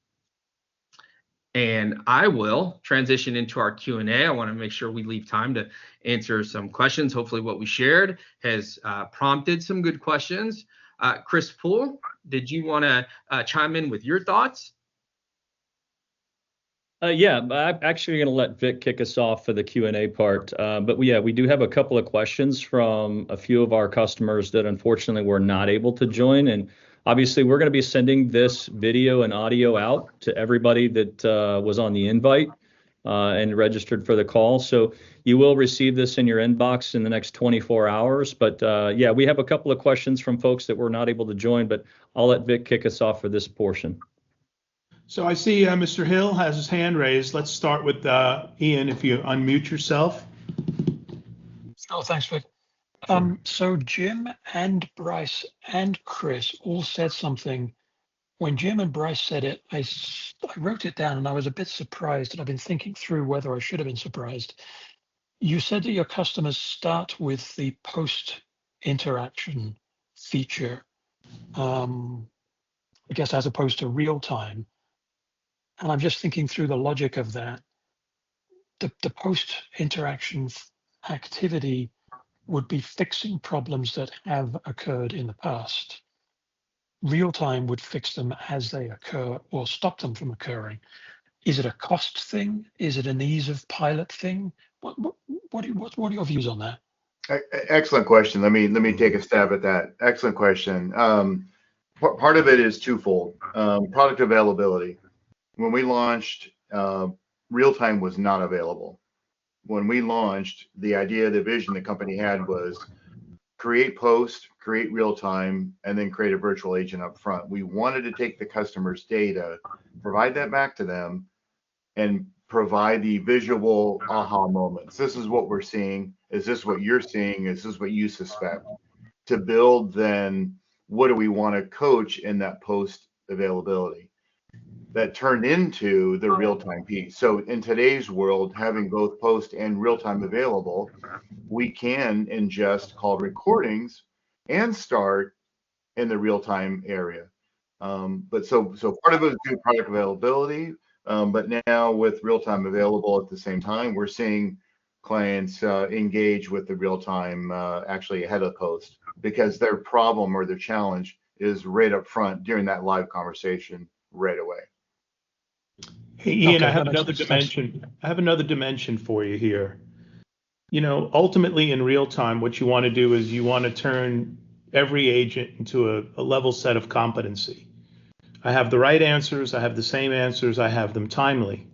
And I will transition into our Q&A. I want to make sure we leave time to answer some questions. Hopefully what we shared has prompted some good questions. Chris Poole, did you want to chime in with your thoughts? Yeah, I'm actually going to let Vic kick us off for the Q&A part. But yeah, we do have a couple of questions from a few of our customers that unfortunately were not able to join. And obviously, we're going to be sending this video and audio out to everybody that was on the invite and registered for the call. So you will receive this in your inbox in the next 24 hours. But yeah, we have a couple of questions from folks that were not able to join, but I'll let Vic kick us off for this portion. So I see Mr. Hill has his hand raised. Let's start with Ian, if you unmute yourself. Oh, thanks, Vic. So Jim and Bryce and Chris all said something. When Jim and Bryce said it, I wrote it down and I was a bit surprised, and I've been thinking through whether I should have been surprised. You said that your customers start with the post-interaction feature, I guess, as opposed to real time. And I'm just thinking through the logic of that. The post-interaction activity would be fixing problems that have occurred in the past. Real time would fix them as they occur or stop them from occurring. Is it a cost thing? Is it an ease of pilot thing? What are your views on that? Excellent question. Let me take a stab at that. Excellent question. Part of it is twofold. Product availability. When we launched, real time was not available. When we launched, the idea, the vision the company had was create post, create real time, and then create a virtual agent up front. We wanted to take the customer's data, provide that back to them, and provide the visual aha moments. This is what we're seeing. Is this what you're seeing? Is this what you suspect? To build then, what do we want to coach in that post availability? That turned into the real-time piece. So in today's world, having both post and real-time available, we can ingest call recordings and start in the real-time area. But so part of it is due to product availability, but now with real-time available at the same time, we're seeing clients engage with the real-time actually ahead of post, because their problem or their challenge is right up front during that live conversation right away. Hey, Ian, Okay, I have another dimension. I have another dimension for you here. You know, ultimately in real time, what you want to do is you want to turn every agent into a level set of competency. I have the right answers. I have the same answers. I have them timely.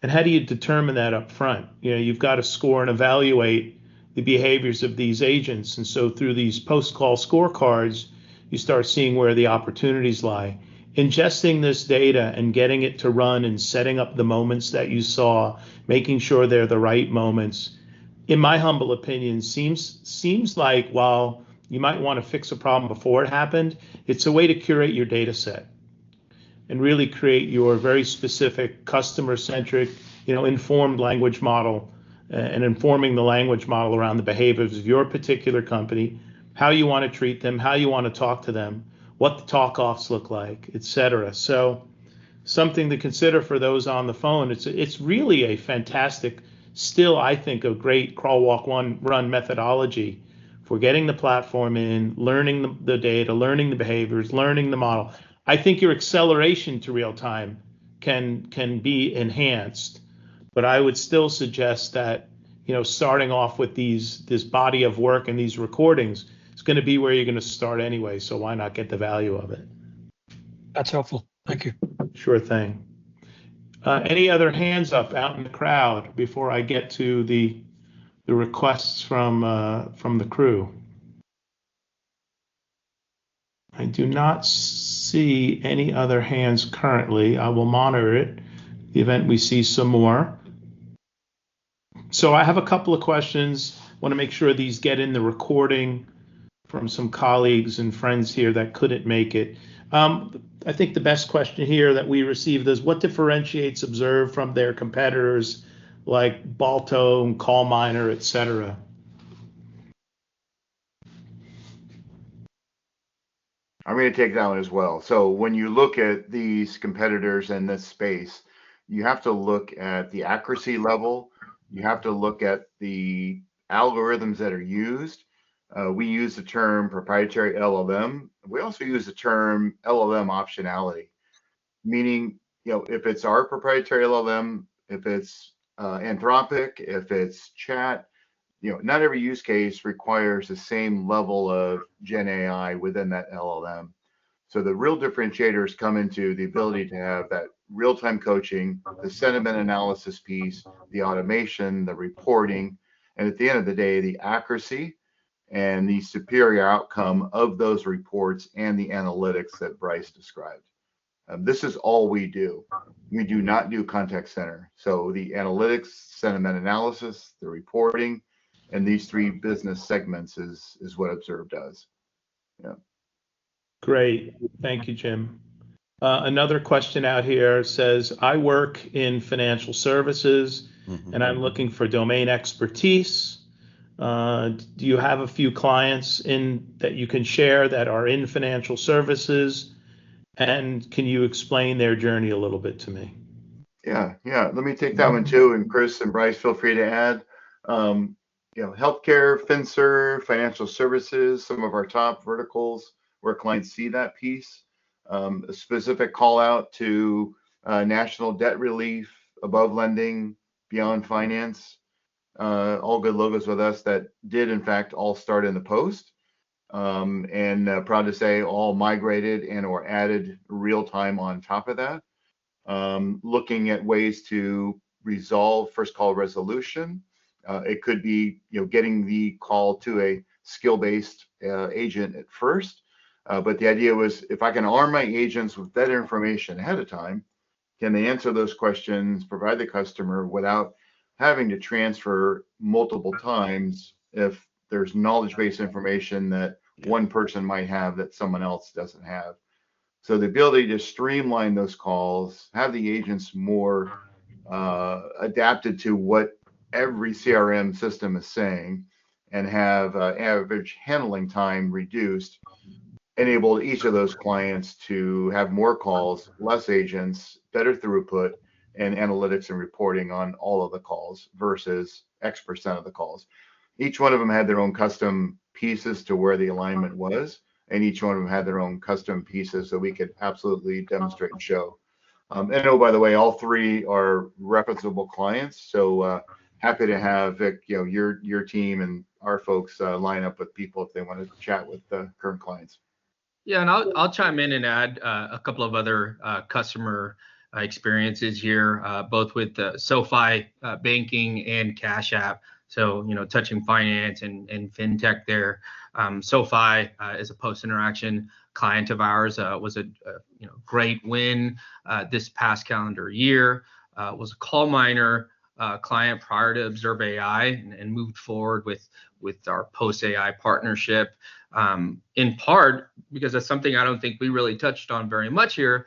And how do you determine that up front? You know, you've got to score and evaluate the behaviors of these agents. And so through these post-call scorecards, you start seeing where the opportunities lie. Ingesting this data and getting it to run and setting up the moments that you saw, making sure they're the right moments, in my humble opinion, seems like while you might want to fix a problem before it happened, it's a way to curate your data set and really create your very specific customer-centric, informed language model, and informing the language model around the behaviors of your particular company, how you want to treat them, how you want to talk to them, what the talk-offs look like, etc. So something to consider for those on the phone. It's really a fantastic, still I think a great crawl, walk, run methodology for getting the platform in, learning the data, learning the behaviors, learning the model. I think your acceleration to real time can be enhanced, but I would still suggest that starting off with this body of work and these recordings is going to be where you're going to start anyway. So why not get the value of it? That's helpful. Thank you. Sure thing. Any other hands up out in the crowd before I get to the the requests from the crew. I do not see any other hands currently. I will monitor it. The event we see some more. So I have a couple of questions. Want to make sure these get in the recording from some colleagues and friends here that couldn't make it. I think the best question here that we received is what differentiates Observe from their competitors like Balto and CallMiner, et cetera? I'm going to take that one as well. So when you look at these competitors in this space, you have to look at the accuracy level. You have to look at the algorithms that are used. We use the term proprietary LLM. We also use the term LLM optionality, meaning, if it's our proprietary LLM, if it's Anthropic, if it's chat, not every use case requires the same level of Gen AI within that LLM. So the real differentiators come into the ability to have that real-time coaching, the sentiment analysis piece, the automation, the reporting, and at the end of the day, the accuracy and the superior outcome of those reports and the analytics that Bryce described. This is all we do. We do not do contact center. So the analytics, sentiment analysis, the reporting, and these three business segments is what Observe does. Yeah. Great. Thank you, Jim. Another question out here says, I work in financial services and I'm looking for domain expertise. Do you have a few clients that you can share that are in financial services? And can you explain their journey a little bit to me? Yeah. Let me take that one too. And Chris and Bryce, feel free to add. Healthcare, FinServ, financial services, some of our top verticals where clients see that piece. A specific call out to national debt relief, above lending, beyond finance. All good logos with us that did in fact all start in the post. And proud to say all migrated and or added real time on top of that. Looking at ways to resolve first call resolution. It could be, getting the call to a skill-based agent at first. But the idea was, if I can arm my agents with that information ahead of time, can they answer those questions, provide the customer without having to transfer multiple times if there's knowledge-based information that one person might have that someone else doesn't have. So the ability to streamline those calls, have the agents more adapted to what every CRM system is saying, and have average handling time reduced, enabled each of those clients to have more calls, less agents, better throughput, and analytics and reporting on all of the calls versus X% of the calls. Each one of them had their own custom pieces to where the alignment was, and each one of them had their own custom pieces so we could absolutely demonstrate and show. And oh, by the way, all three are referenceable clients. So happy to have Vic, your team and our folks line up with people if they want to chat with current clients. Yeah, and I'll chime in and add a couple of other customer experiences here, both with SoFi banking and Cash App. So, touching finance and fintech there. SoFi is a post-interaction client of ours, was a great win this past calendar year. Was a CallMiner client prior to ObserveAI and moved forward with our post-AI partnership. In part because that's something I don't think we really touched on very much here,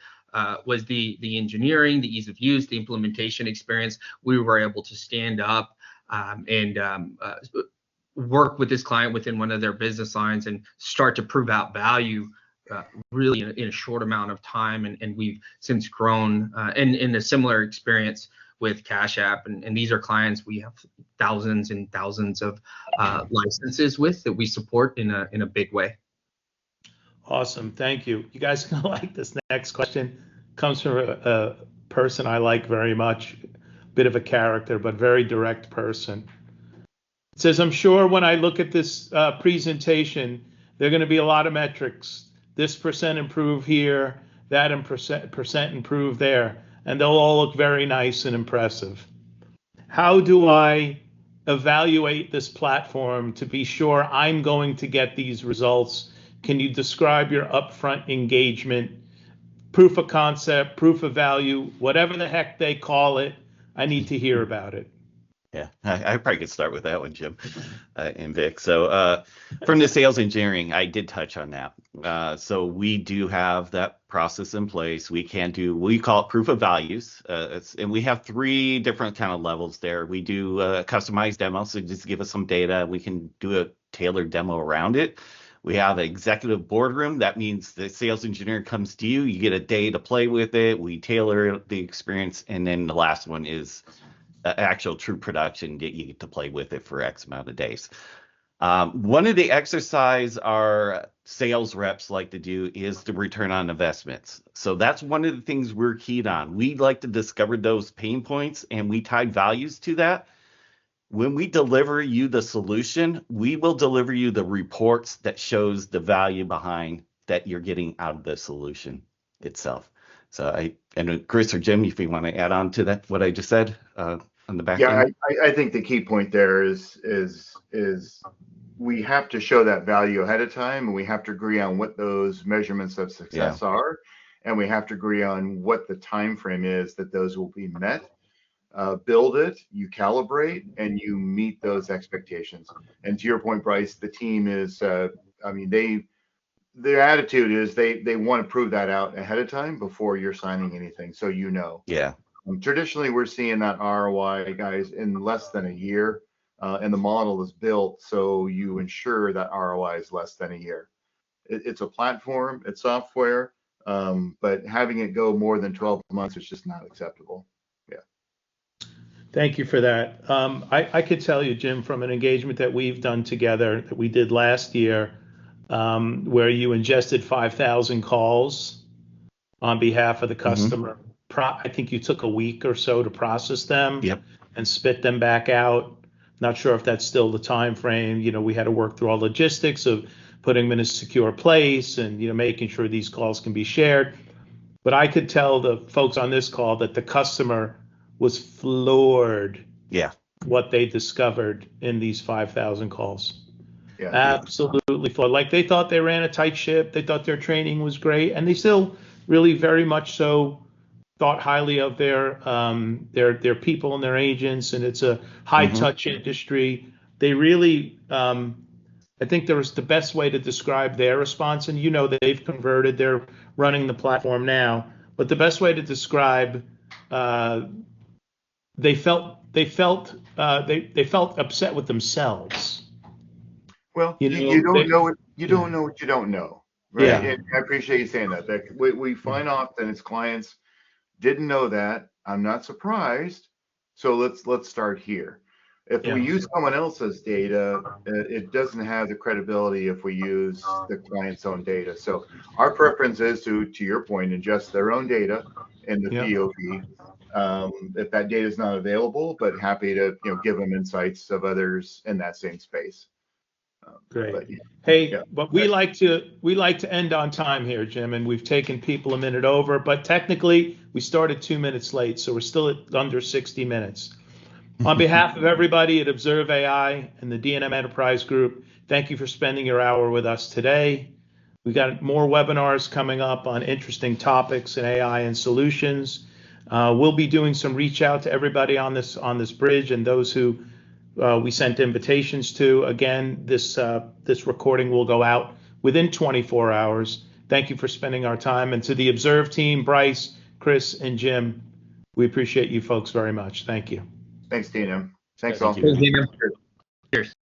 was the engineering, the ease of use, the implementation experience. We were able to stand up and work with this client within one of their business lines and start to prove out value really in a short amount of time. And we've since grown in a similar experience with Cash App, and these are clients we have thousands and thousands of licenses with that we support in a big way. Awesome, thank you. You guys are gonna like this next question. Comes from a person I like very much, bit of a character, but very direct person. It says, I'm sure when I look at this presentation, there are going to be a lot of metrics. This percent improve here, that percent improve there, and they'll all look very nice and impressive. How do I evaluate this platform to be sure I'm going to get these results? Can you describe your upfront engagement, proof of concept, proof of value, whatever the heck they call it? I need to hear about it. Yeah, I probably could start with that one, Jim and Vic. So from the sales engineering, I did touch on that. So we do have that process in place. We can do, we call it proof of values. And we have 3 different kind of levels there. We do customized demos, so just give us some data. We can do a tailored demo around it. We have an executive boardroom. That means the sales engineer comes to you. You get a day to play with it. We tailor the experience. And then the last one is actual true production that you get to play with it for X amount of days. One of the exercise our sales reps like to do is the return on investments. So that's one of the things we're keyed on. We like to discover those pain points and we tie values to that. When we deliver you the solution, we will deliver you the reports that shows the value behind that you're getting out of the solution itself. So and Chris or Jim, if you want to add on to that, what I just said on the back end. I think the key point there is we have to show that value ahead of time, and we have to agree on what those measurements of success are, and we have to agree on what the time frame is that those will be met. Build it, you calibrate, and you meet those expectations. And to your point, Bryce, the team is, their attitude is they want to prove that out ahead of time before you're signing anything, so you know. Yeah. Traditionally, we're seeing that ROI, guys, in less than a year, and the model is built so you ensure that ROI is less than a year. It's a platform, it's software, but having it go more than 12 months is just not acceptable. Yeah. Thank you for that. I could tell you, Jim, from an engagement that we've done together that we did last year, where you ingested 5,000 calls on behalf of the customer. I think you took a week or so to process them and spit them back out. Not sure if that's still the time frame. We had to work through all logistics of putting them in a secure place and making sure these calls can be shared. But I could tell the folks on this call that the customer was floored. What they discovered in these 5,000 calls. Absolutely floored. Like they thought they ran a tight ship. They thought their training was great, and they still really very much so thought highly of their people and their agents, and it's a high touch industry. They really, I think there was the best way to describe their response, and they've converted, they're running the platform now, but the best way to describe, they felt upset with themselves. Well, you don't know what you don't know, right? And I appreciate you saying that. We find often as clients didn't know that. I'm not surprised. So let's start here. If we use someone else's data, it doesn't have the credibility if we use the client's own data. So our preference is to your point, ingest their own data in the POV. If that data is not available, but happy to give them insights of others in that same space. Great. But we like to end on time here, Jim, and we've taken people a minute over, but technically we started 2 minutes late, so we're still at under 60 minutes. On behalf of everybody at ObserveAI and the D&M Enterprise Group, thank you for spending your hour with us today. We got more webinars coming up on interesting topics in AI and solutions. We'll be doing some reach out to everybody on this bridge and those who we sent invitations to. Again, this recording will go out within 24 hours. Thank you for spending our time. And to the Observe team, Bryce, Chris, and Jim, we appreciate you folks very much. Thank you. Thanks, Dina. Thanks all. Thanks, Dina. Cheers.